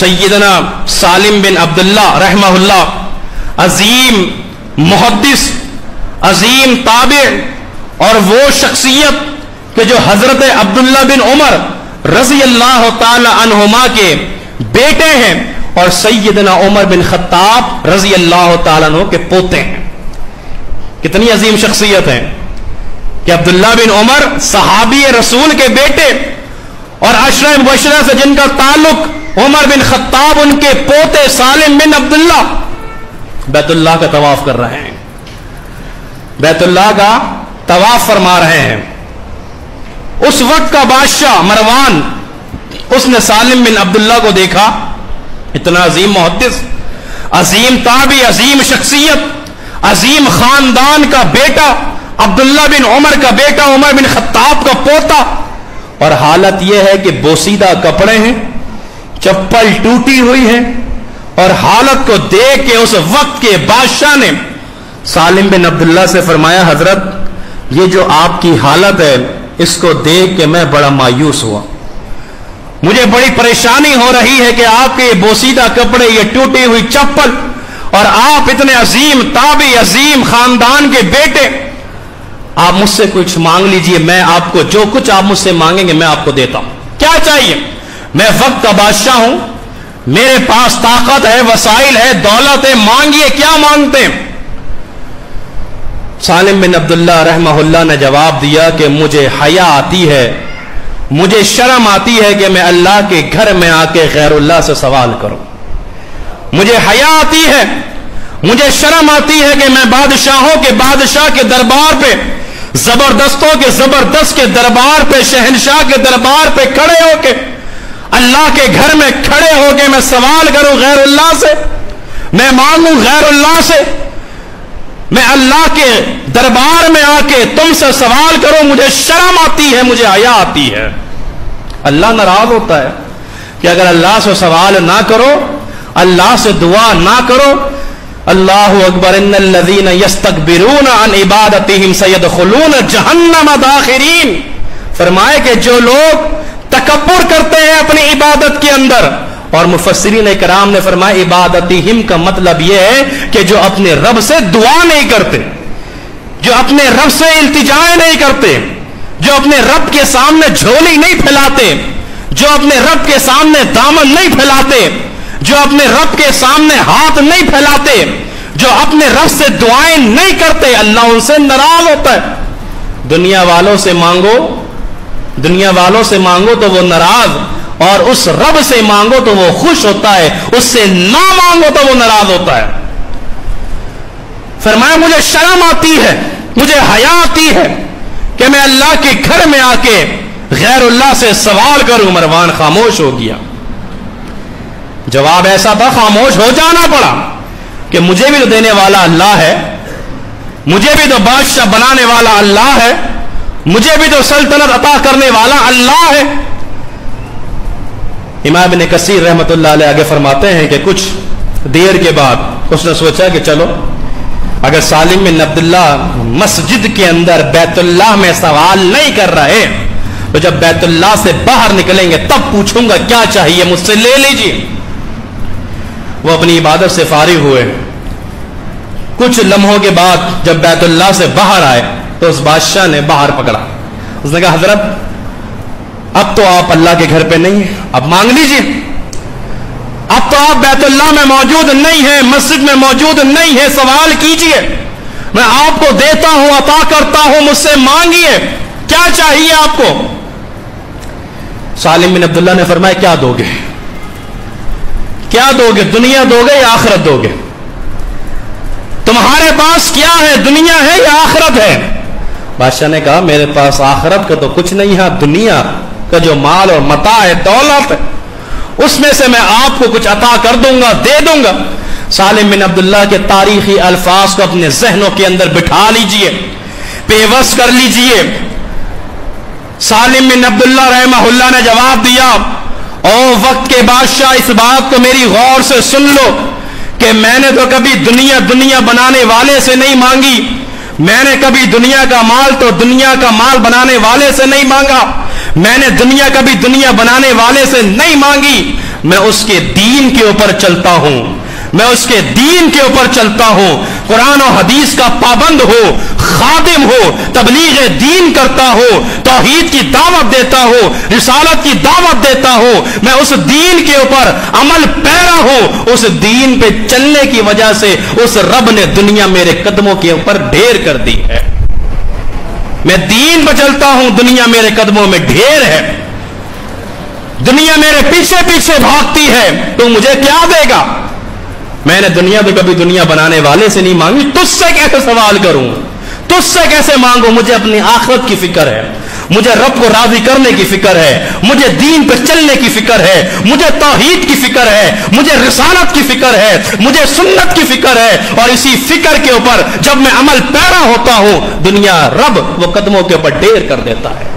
सैयदना सालिम बिन अब्दुल्ला रहमहुल्लाह, अजीम मुहद्दिस, अजीम ताबे और वो शख्सियत कि जो हजरत अब्दुल्ला बिन उमर रजी अल्लाह ताला अन्हुमा के बेटे हैं और सैयदना उमर बिन खत्ताब रजी अल्लाह ताला अन्हु के पोते हैं। कितनी अजीम शख्सियत है कि अब्दुल्ला बिन उमर सहाबी रसूल के बेटे और अशरा मुबशरा से जिनका ताल्लुक, उमर बिन खत्ताब उनके पोते सालिम बिन अब्दुल्ला बैतुल्लाह का तवाफ कर रहे हैं, बैतुल्लाह का तवाफ फरमा रहे हैं। उस वक्त का बादशाह मरवान, उसने सालिम बिन अब्दुल्ला को देखा, इतना अजीम मुहद्दिस, अजीम ताबी, अजीम शख्सियत, अजीम खानदान का बेटा, अब्दुल्ला बिन उमर का बेटा, उमर बिन खत्ताब का पोता, और हालत यह है कि बोसीदा कपड़े हैं, चप्पल टूटी हुई है, और हालत को देख के उस वक्त के बादशाह ने सालिम बिन अब्दुल्ला से फरमाया, हजरत ये जो आपकी हालत है इसको देख के मैं बड़ा मायूस हुआ, मुझे बड़ी परेशानी हो रही है कि आपके ये बोसीदा कपड़े, ये टूटी हुई चप्पल, और आप इतने अजीम ताबी, अजीम खानदान के बेटे, आप मुझसे कुछ मांग लीजिए, मैं आपको जो कुछ आप मुझसे मांगेंगे मैं आपको देता हूं। क्या चाहिए? मैं वक्त का बादशाह हूं, मेरे पास ताकत है, वसाइल है, दौलत है, मांगिए, क्या मांगते हैं? सालिम बिन अब्दुल्ला रहमहुल्लाह ने जवाब दिया कि मुझे हया आती है, मुझे शर्म आती है कि मैं अल्लाह के घर में आके गैरुल्लाह से सवाल करूं, मुझे हया आती है, मुझे शर्म आती है कि मैं बादशाहों के बादशाह के दरबार पे, जबरदस्तों के जबरदस्त के दरबार पे, शहनशाह के दरबार पे खड़े होके, अल्लाह के घर में खड़े होके मैं सवाल करूं गैरुल्लाह से, मैं मांगू गैरुल्लाह से, मैं अल्लाह के दरबार में आके तुमसे सवाल करूं, मुझे शर्म आती है, मुझे हया आती है। अल्लाह नाराज होता है कि अगर अल्लाह से सवाल ना करो, अल्लाह से दुआ ना करो। अल्लाहु अकबर, इन्नल्लज़ीना यस्तकबिरूना अन इबादतिहिम सयदखुलूना जहन्नम दाखिरीन। फरमाए कि जो लोग तकब्बुर करते हैं अपनी इबादत के अंदर, और मुफस्सिरीन किराम ने फरमाया इबादतिहिम का मतलब यह है कि जो अपने रब से दुआ नहीं करते, जो अपने रब से इल्तिजाएं नहीं करते, जो अपने रब के सामने झोली नहीं फैलाते, जो अपने रब के सामने दामन नहीं फैलाते, जो अपने रब के सामने हाथ नहीं फैलाते, जो अपने रब से दुआएं नहीं करते, अल्लाह उनसे नाराज होता है। दुनिया वालों से मांगो, दुनिया वालों से मांगो तो वो नाराज, और उस रब से मांगो तो वो खुश होता है, उससे ना मांगो तो वो नाराज होता है। फरमाया मुझे शर्म आती है, मुझे हया आती है कि मैं अल्लाह के घर में आके गैरुल्लाह से सवाल करूं। मरवान खामोश हो गया। जवाब ऐसा था, खामोश हो जाना पड़ा कि मुझे भी तो देने वाला अल्लाह है, मुझे भी तो बादशाह बनाने वाला अल्लाह है, मुझे भी तो सल्तनत अता करने वाला अल्लाह है। इमाम इब्न कसीर रहमतुल्लाह अलैह आगे फरमाते हैं कि कुछ देर के बाद उसने सोचा कि चलो अगर सालिम बिन अब्दुल्ला मस्जिद के अंदर बैतुल्लाह में सवाल नहीं कर रहे तो जब बैतुल्लाह से बाहर निकलेंगे तब पूछूंगा क्या चाहिए मुझसे ले लीजिए। वो अपनी इबादत से फारिग हुए। कुछ लम्हों के बाद जब बैतुल्लाह से बाहर आए तो उस बादशाह ने बाहर पकड़ा। उसने कहा हजरत अब तो आप अल्लाह के घर पे नहीं है, अब मांग लीजिए। अब तो आप बैतुल्लाह में मौजूद नहीं है, मस्जिद में मौजूद नहीं है, सवाल कीजिए, मैं आपको देता हूं, अता करता हूं, मुझसे मांगिए, क्या चाहिए आपको। सालिम बिन अब्दुल्ला ने फरमाया क्या दोगे, क्या दोगे, दुनिया दोगे या आखिरत दोगे, तुम्हारे पास क्या है, दुनिया है या आखिरत है। बादशाह ने कहा मेरे पास आखिरत का तो कुछ नहीं है, दुनिया का जो माल और मता है, दौलत है, उसमें से मैं आपको कुछ अता कर दूंगा, दे दूंगा। सालिम बिन अब्दुल्ला के तारीखी अल्फाज को अपने जहनों के अंदर बिठा लीजिए, पेवस कर लीजिए। सालिम बिन अब्दुल्ला रहमहुल्लाह ने जवाब दिया, ओ वक्त के बादशाह इस बात को मेरी गौर से सुन लो कि मैंने तो कभी दुनिया बनाने वाले से नहीं मांगी, मैंने कभी दुनिया का माल तो दुनिया का माल बनाने वाले से नहीं मांगा, मैंने दुनिया कभी दुनिया बनाने वाले से नहीं मांगी, میں اس کے دین کے اوپر چلتا ہوں، میں اس کے دین کے اوپر چلتا ہوں، قرآن و حدیث کا پابند ہو، خادم ہو، تبلیغ دین کرتا ہو، توحید کی دعوت دیتا ہو، رسالت کی دعوت دیتا ہو، میں اس دین کے اوپر عمل پیرا ہوں، اس دین پہ چلنے کی وجہ سے اس رب نے دنیا میرے قدموں کے اوپر ڈھیر کر دی ہے۔ میں دین پہ چلتا ہوں، دنیا میرے قدموں میں ڈھیر ہے، دنیا میرے پیچھے پیچھے بھاگتی ہے، تو مجھے کیا دے گا؟ میں نے دنیا بھی کبھی دنیا بنانے والے سے نہیں مانگی، تجھ سے کیسے سوال کروں، تجھ سے کیسے مانگوں؟ مجھے اپنی آخرت کی فکر ہے، مجھے رب کو راضی کرنے کی فکر ہے، مجھے دین پر چلنے کی فکر ہے، مجھے توحید کی فکر ہے، مجھے رسالت کی فکر ہے، مجھے سنت کی فکر ہے، اور اسی فکر کے اوپر جب میں عمل پیرا ہوتا ہوں، دنیا رب وہ قدموں کے اوپر ڈھیر کر دیتا ہے۔